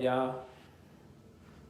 y'all?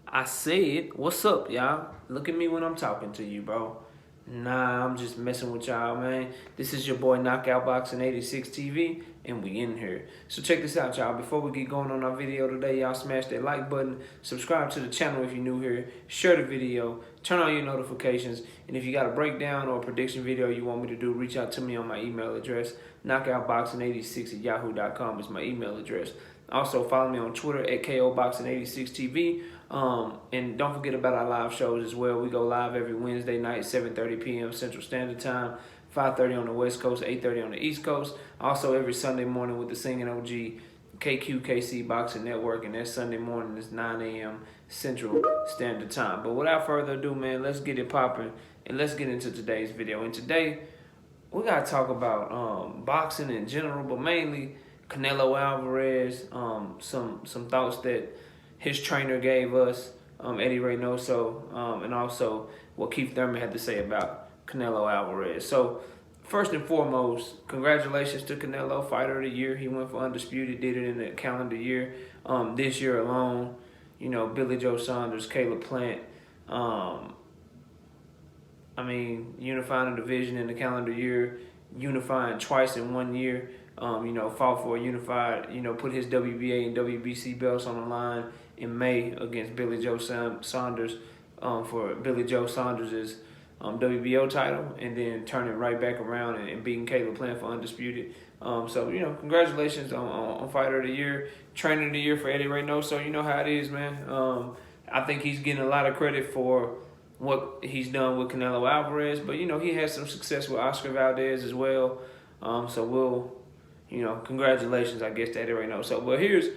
I said, what's up, y'all? Look at me when I'm talking to you, bro. Nah, I'm just messing with y'all, man. This is your boy Knockout Boxing 86 TV, and we in here. So check this out, y'all. Before we get going on our video today, y'all smash that like button, subscribe to the channel if you're new here, share the video, turn on your notifications, and if you got a breakdown or a prediction video you want me to do, reach out to me on my email address. knockoutboxing86@yahoo.com is my email address. Also, follow me on Twitter at KOBoxing86TV. And don't forget about our live shows as well. We go live every Wednesday night, 7:30 p.m. Central Standard Time, 5:30 on the West Coast, 8:30 on the East Coast. Also, every Sunday morning with the Singing OG KQKC Boxing Network, and that Sunday morning is 9 a.m. Central Standard Time. But without further ado, man, let's get it popping, and let's get into today's video. And today, we got to talk about boxing in general, but mainly Canelo Alvarez, some thoughts that his trainer gave us, Eddy Reynoso, and also what Kieth Thurman had to say about Canelo Alvarez. So first and foremost, congratulations to Canelo, Fighter of the Year. He went for Undisputed, did it in the calendar year. This year alone, you know, Billy Joe Saunders, Caleb Plant, unifying the division in the calendar year, unifying twice in 1 year. Fought for a unified, put his WBA and WBC belts on the line in May against Billy Joe Saunders for Billy Joe Saunders' WBO title, and then turning right back around and beating Caleb Plant for Undisputed. Congratulations on Fighter of the Year, Trainer of the Year for Eddy Reynoso. You know how it is, man. I think he's getting a lot of credit for what he's done with Canelo Alvarez, but, he had some success with Oscar Valdez as well. Congratulations, I guess, to Eddy Reynoso. But here's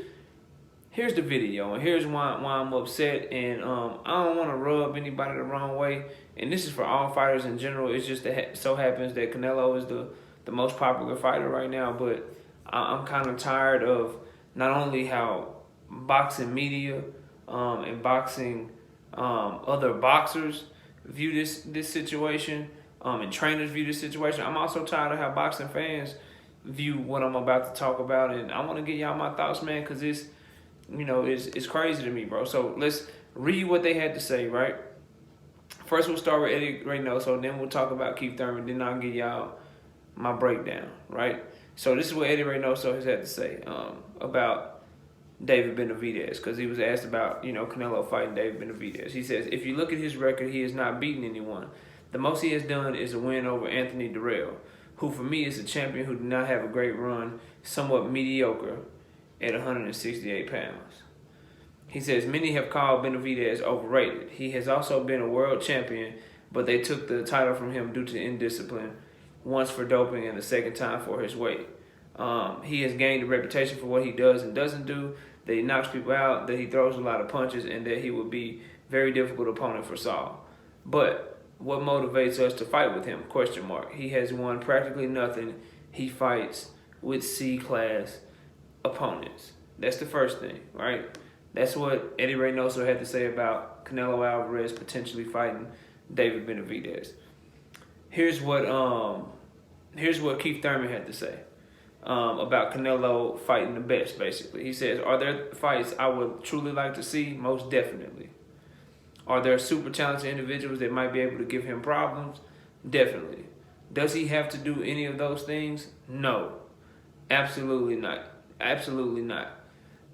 the video, and here's why I'm upset, and I don't want to rub anybody the wrong way, and this is for all fighters in general. It's just that so happens that Canelo is the most popular fighter right now, but I'm kind of tired of not only how boxing media and boxing other boxers view this situation, and trainers view this situation. I'm also tired of how boxing fans view what I'm about to talk about, and I want to get y'all my thoughts, man, because it's crazy to me, bro. So let's read what they had to say, right? First, we'll start with Eddy Reynoso, then we'll talk about Kieth Thurman, then I'll give y'all my breakdown, right? So this is what Eddy Reynoso has had to say about David Benavidez, because he was asked about, Canelo fighting David Benavidez. He says, if you look at his record, he has not beaten anyone. The most he has done is a win over Anthony Durrell, who for me is a champion who did not have a great run, somewhat mediocre at 168 pounds. He says, many have called Benavidez overrated. He has also been a world champion, but they took the title from him due to indiscipline, once for doping and the second time for his weight. He has gained a reputation for what he does and doesn't do, that he knocks people out, that he throws a lot of punches, and that he would be a very difficult opponent for Saul. But what motivates us to fight with him? ? He has won practically nothing. He fights with C-class opponents. That's the first thing, right? That's what Eddy Reynoso had to say about Canelo Alvarez potentially fighting David Benavidez. Here's what Kieth Thurman had to say about Canelo fighting the best, basically. He says, are there fights I would truly like to see? Most definitely. Are there super talented individuals that might be able to give him problems? Definitely. Does he have to do any of those things? No. Absolutely not. Absolutely not.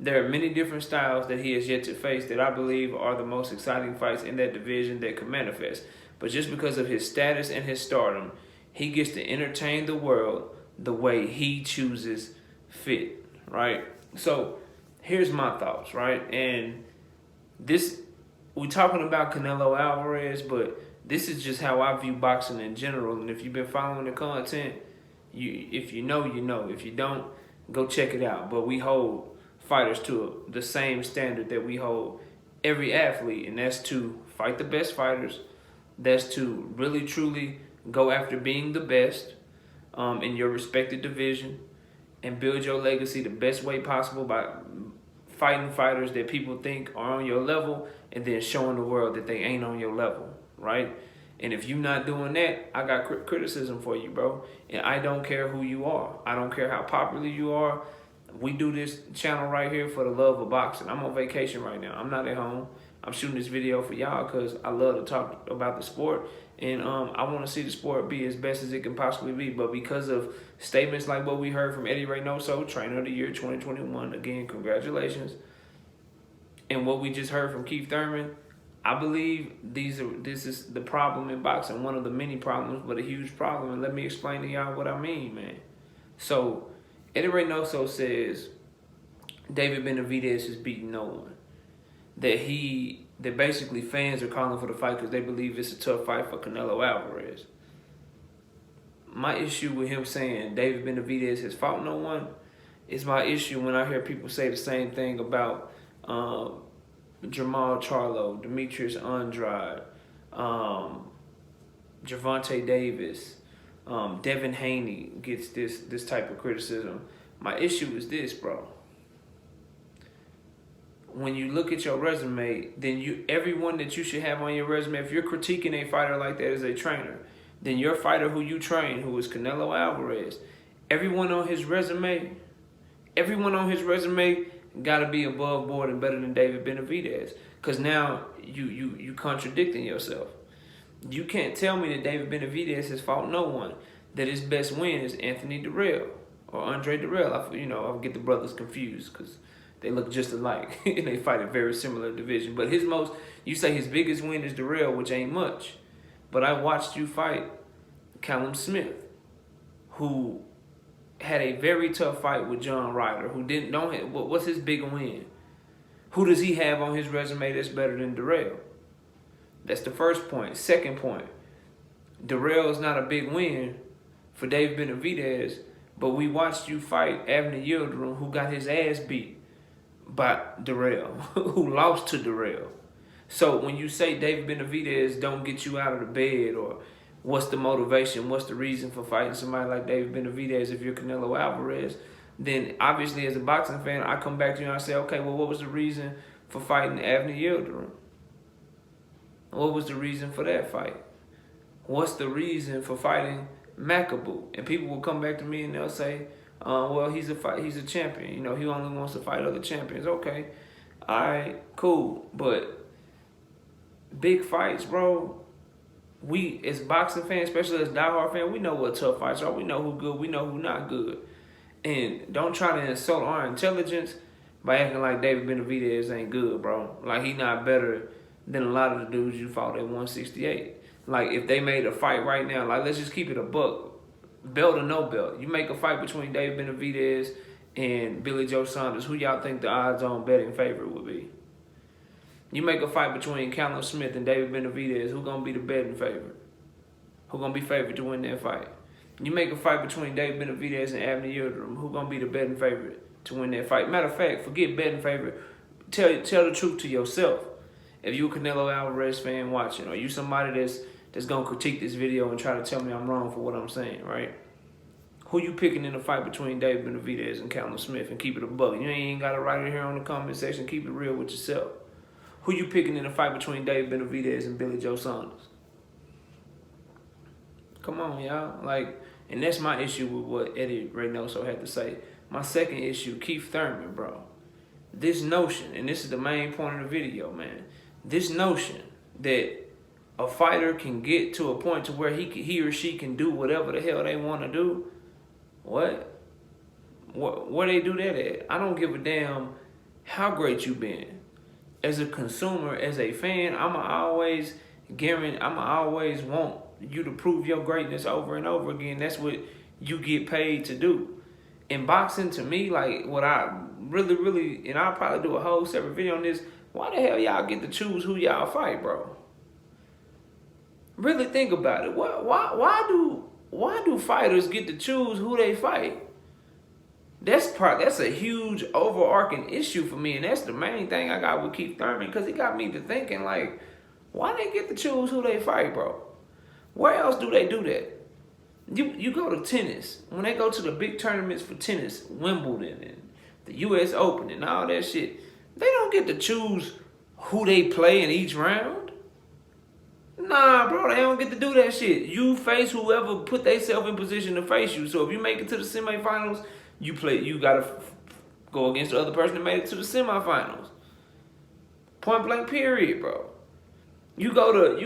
There are many different styles that he has yet to face that I believe are the most exciting fights in that division that could manifest. But just because of his status and his stardom, he gets to entertain the world the way he chooses fit, right? So here's my thoughts, right? And we're talking about Canelo Alvarez, but this is just how I view boxing in general. And if you've been following the content, if you know, you know. If you don't, go check it out. But we hold fighters to the same standard that we hold every athlete, and that's to fight the best fighters. That's to really, truly go after being the best in your respected division and build your legacy the best way possible by fighting fighters that people think are on your level and then showing the world that they ain't on your level, right? And if you're not doing that, I got criticism for you, bro. And I don't care who you are. I don't care how popular you are. We do this channel right here for the love of boxing. I'm on vacation right now. I'm not at home. I'm shooting this video for y'all because I love to talk about the sport. And I want to see the sport be as best as it can possibly be. But because of statements like what we heard from Eddy Reynoso, Trainer of the Year 2021, again, congratulations. And what we just heard from Kieth Thurman, I believe this is the problem in boxing, one of the many problems, but a huge problem. And let me explain to y'all what I mean, man. So, Eddy Reynoso says David Benavidez has beaten no one. That basically fans are calling for the fight because they believe it's a tough fight for Canelo Alvarez. My issue with him saying David Benavidez has fought no one is my issue when I hear people say the same thing about Jamal Charlo, Demetrius Andrade, Gervonta Davis, Devin Haney gets this type of criticism. My issue is this, bro. When you look at your resume, then everyone that you should have on your resume, if you're critiquing a fighter like that as a trainer, then your fighter who you train, who is Canelo Alvarez, everyone on his resume got to be above board and better than David Benavidez. Because now you contradicting yourself. You can't tell me that David Benavidez has fought no one, that his best win is Anthony Dirrell or Andre Dirrell. I get the brothers confused because they look just alike and they fight a very similar division. But you say his biggest win is Dirrell, which ain't much. But I watched you fight Callum Smith, who had a very tough fight with John Ryder, what's his big win? Who does he have on his resume that's better than Dirrell? That's the first point. Second point, Dirrell is not a big win for David Benavidez, but we watched you fight Avner Yildirim, who got his ass beat by Dirrell, who lost to Dirrell. So when you say David Benavidez don't get you out of the bed, or what's the motivation, what's the reason for fighting somebody like David Benavidez if you're Canelo Alvarez, then obviously as a boxing fan, I come back to you and I say, okay, well, what was the reason for fighting Avner Yildirim? What was the reason for that fight? What's the reason for fighting Makabu? And people will come back to me and they'll say, well, he's a champion. He only wants to fight other champions. Okay, all right, cool. But big fights, bro, we as boxing fans, especially as diehard fans, we know what tough fights are. We know who good, we know who not good. And don't try to insult our intelligence by acting like David Benavidez ain't good, bro. Like he not better than a lot of the dudes you fought at 168. Like if they made a fight right now, like let's just keep it a buck. Belt or no belt. You make a fight between David Benavidez and Billy Joe Saunders. Who y'all think the odds-on betting favorite would be? You make a fight between Callum Smith and David Benavidez. Who gonna be the betting favorite? Who gonna be favored to win that fight? You make a fight between David Benavidez and Avner Yildirim. Who gonna be the betting favorite to win that fight? Matter of fact, forget betting favorite. Tell the truth to yourself. If you a Canelo Alvarez fan watching, or you somebody that's gonna critique this video and try to tell me I'm wrong for what I'm saying, right? Who you picking in the fight between David Benavidez and Callum Smith? And keep it a buck. You ain't gotta write it here on the comment section. Keep it real with yourself. Who you picking in the fight between David Benavidez and Billy Joe Saunders? Come on, y'all. And that's my issue with what Eddy Reynoso had to say. My second issue, Kieth Thurman, bro. This notion, and this is the main point of the video, man. This notion that a fighter can get to a point to where he or she can do whatever the hell they want to do. Where they do that at? I don't give a damn how great you been. As a consumer, as a fan, I'ma always want you to prove your greatness over and over again. That's what you get paid to do. In boxing, to me, like what I really, and I'll probably do a whole separate video on this, why the hell y'all get to choose who y'all fight, bro? Really think about it. Why do fighters get to choose who they fight? That's a huge overarching issue for me, and that's the main thing I got with Kieth Thurman, because he got me to thinking, like, why they get to choose who they fight, bro? Where else do they do that? You go to tennis. When they go to the big tournaments for tennis, Wimbledon and the U.S. Open and all that shit, they don't get to choose who they play in each round. Nah, bro, they don't get to do that shit. You face whoever put themselves in position to face you. So if you make it to the semifinals, you gotta Go against the other person that made it to the semifinals. Point blank period, bro. You go to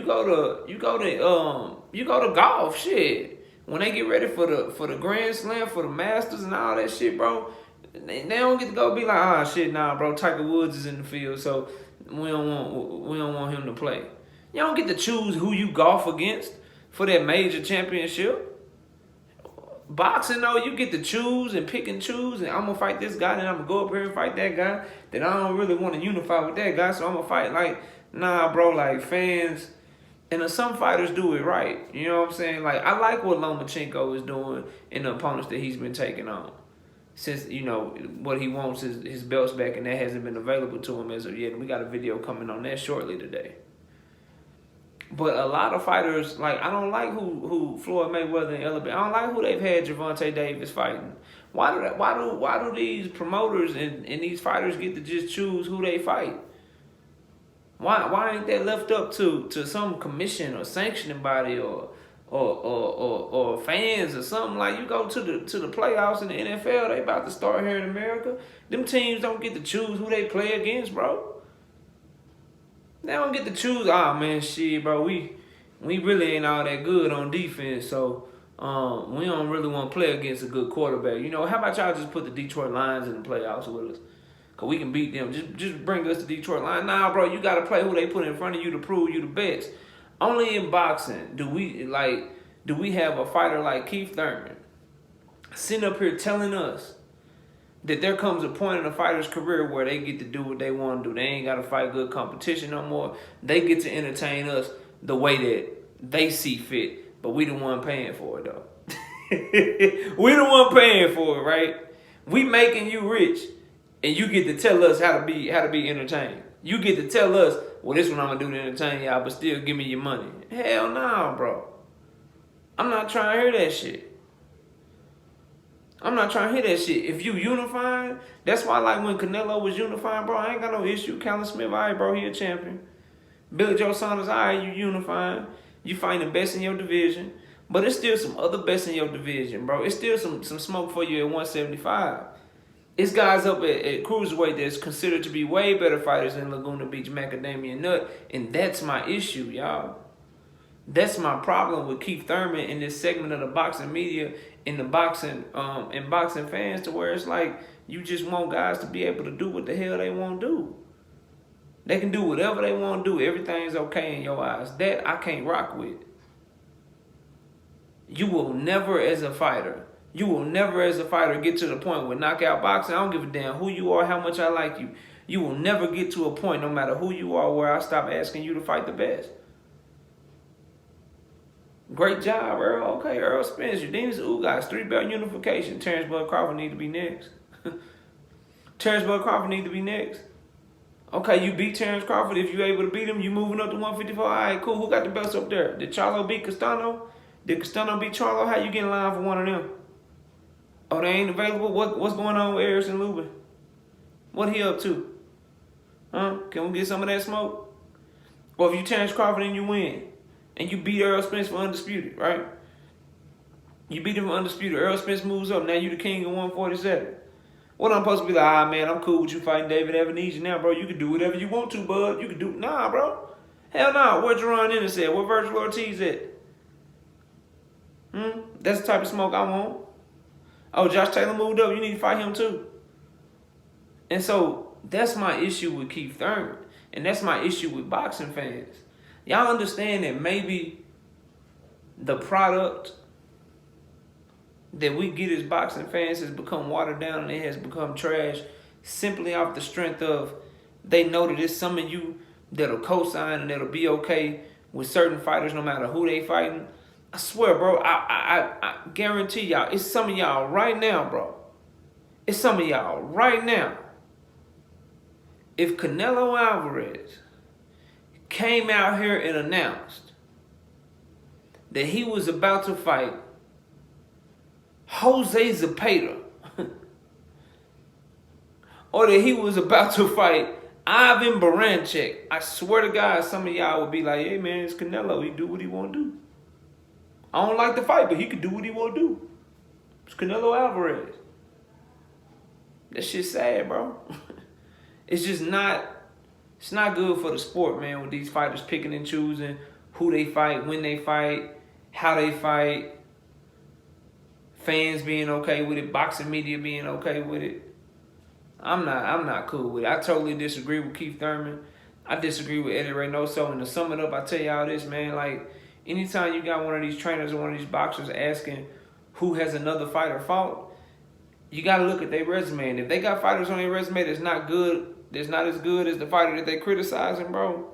golf, shit. When they get ready for the Grand Slam, for the Masters and all that shit, bro, they don't get to go be like, ah, shit, nah, bro, Tiger Woods is in the field, so we don't want him to play. You don't get to choose who you golf against for that major championship. Boxing, though, you get to choose and pick and choose, and I'm gonna fight this guy, then I'm gonna go up here and fight that guy. Then I don't really want to unify with that guy, so I'm gonna fight. Like, nah, bro, like fans. And some fighters do it right. You know what I'm saying? Like, I like what Lomachenko is doing and the opponents that he's been taking on. Since, you know, what he wants is his belts back, and that hasn't been available to him as of yet. And we got a video coming on that shortly today. But a lot of fighters, like, I don't like who Floyd Mayweather and Ellerby. I don't like who they've had Gervonta Davis fighting. Why do these promoters and these fighters get to just choose who they fight? Why ain't that left up to some commission or sanctioning body or fans or something? Like, you go to the playoffs in the NFL, they about to start here in America. Them teams don't get to choose who they play against, bro. They don't get to choose, oh man, shit, bro, we really ain't all that good on defense, so we don't really want to play against a good quarterback. You know, how about y'all just put the Detroit Lions in the playoffs with us? Because we can beat them. Just bring us to Detroit Lions. Nah, bro, you got to play who they put in front of you to prove you the best. Only in boxing do we have a fighter like Kieth Thurman sitting up here telling us that there comes a point in a fighter's career where they get to do what they want to do. They ain't got to fight good competition no more. They get to entertain us the way that they see fit. But we the one paying for it, though. We the one paying for it, right? We making you rich. And you get to tell us how to be entertained. You get to tell us, well, this is what I'm going to do to entertain y'all, but still give me your money. Hell no, bro. I'm not trying to hear that shit. I'm not trying to hear that shit. If you unifying, that's why, like, when Canelo was unifying, bro, I ain't got no issue. Callum Smith, all right, bro, he a champion. Billy Joe Saunders, all right, you unifying. You fighting the best in your division. But it's still some other best in your division, bro. It's still some smoke for you at 175. It's guys up at cruiserweight that's considered to be way better fighters than Laguna Beach Macadamia Nut, and that's my issue, y'all. That's my problem with Kieth Thurman in this segment of the boxing media, in the boxing fans, to where it's like you just want guys to be able to do what the hell they want to do. They can do whatever they want to do. Everything's okay in your eyes. That I can't rock with. You will never, as a fighter, get to the point with knockout boxing. I don't give a damn who you are, how much I like you. You will never get to a point, no matter who you are, where I stop asking you to fight the best. Great job, Earl. Okay, Earl Spence, Eudenis Ugas, 3-belt unification. Terrence Bud Crawford need to be next. Terrence Bud Crawford need to be next. Okay, you beat Terrence Crawford. If you're able to beat him, you moving up to 154. All right, cool. Who got the belts up there? Did Charlo beat Castano? Did Castano beat Charlo? How you get in line for one of them? Oh, they ain't available? What's going on with Harrison Lubin? What he up to? Huh? Can we get some of that smoke? Or if you Terrence Crawford and you win, and you beat Earl Spence for undisputed, right? You beat him for undisputed. Earl Spence moves up. Now you the king of 147. What I'm supposed to be like, ah, man, I'm cool with you fighting David Evanesia now, bro. You can do whatever you want to, bud. You can do, nah, bro. Hell nah. Where Jerron Ennis at? Where Virgil Ortiz at? That's the type of smoke I want. Oh, Josh Taylor moved up. You need to fight him too. And so that's my issue with Kieth Thurman. And that's my issue with boxing fans. Y'all understand that maybe the product that we get as boxing fans has become watered down and it has become trash simply off the strength of they know that it's some of you that'll co-sign and that'll be okay with certain fighters no matter who they fighting. I swear, bro, I guarantee y'all, it's some of y'all right now, bro. It's some of y'all right now. If Canelo Alvarez came out here and announced that he was about to fight Jose Zepeda, or that he was about to fight Ivan Baranchyk, I swear to God, some of y'all would be like, hey, man, it's Canelo. He do what he want to do. I don't like the fight, but he can do what he want to do. It's Canelo Alvarez. That shit's sad, bro. It's just not. It's not good for the sport, man. With these fighters picking and choosing who they fight, when they fight, how they fight. Fans being okay with it, boxing media being okay with it. I'm not cool with it. I totally disagree with Kieth Thurman. I disagree with Eddy Reynoso. And to sum it up, I tell y'all this, man. Like, anytime you got one of these trainers or one of these boxers asking who has another fighter fought, you got to look at their resume. And if they got fighters on their resume that's not good, that's not as good as the fighter that they criticizing, bro,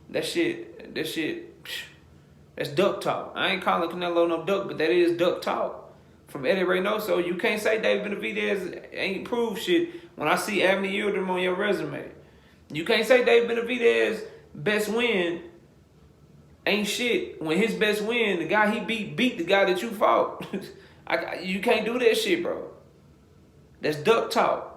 that shit, that's duck talk. I ain't calling Canelo no duck, but that is duck talk. From Eddy Reynoso, you can't say David Benavidez ain't proved shit when I see Avni Yildirim on your resume. You can't say David Benavidez best win ain't shit when his best win, the guy he beat the guy that you fought. You can't do that shit, bro. That's duck talk.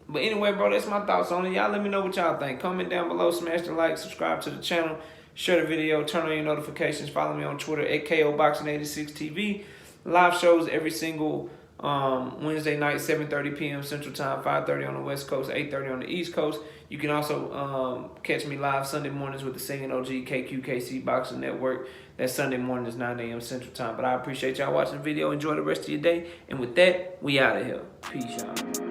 But anyway, bro, that's my thoughts on it. Y'all let me know what y'all think. Comment down below, smash the like, subscribe to the channel, share the video, turn on your notifications, follow me on Twitter at KOBoxing86TV. Live shows every single Wednesday night, 7:30 p.m. Central Time, 5:30 on the West Coast, 8:30 on the East Coast. You can also catch me live Sunday mornings with the Singing OG KQKC Boxing Network. That Sunday morning is 9 a.m. Central Time. But I appreciate y'all watching the video. Enjoy the rest of your day. And with that, we out of here. Peace, y'all.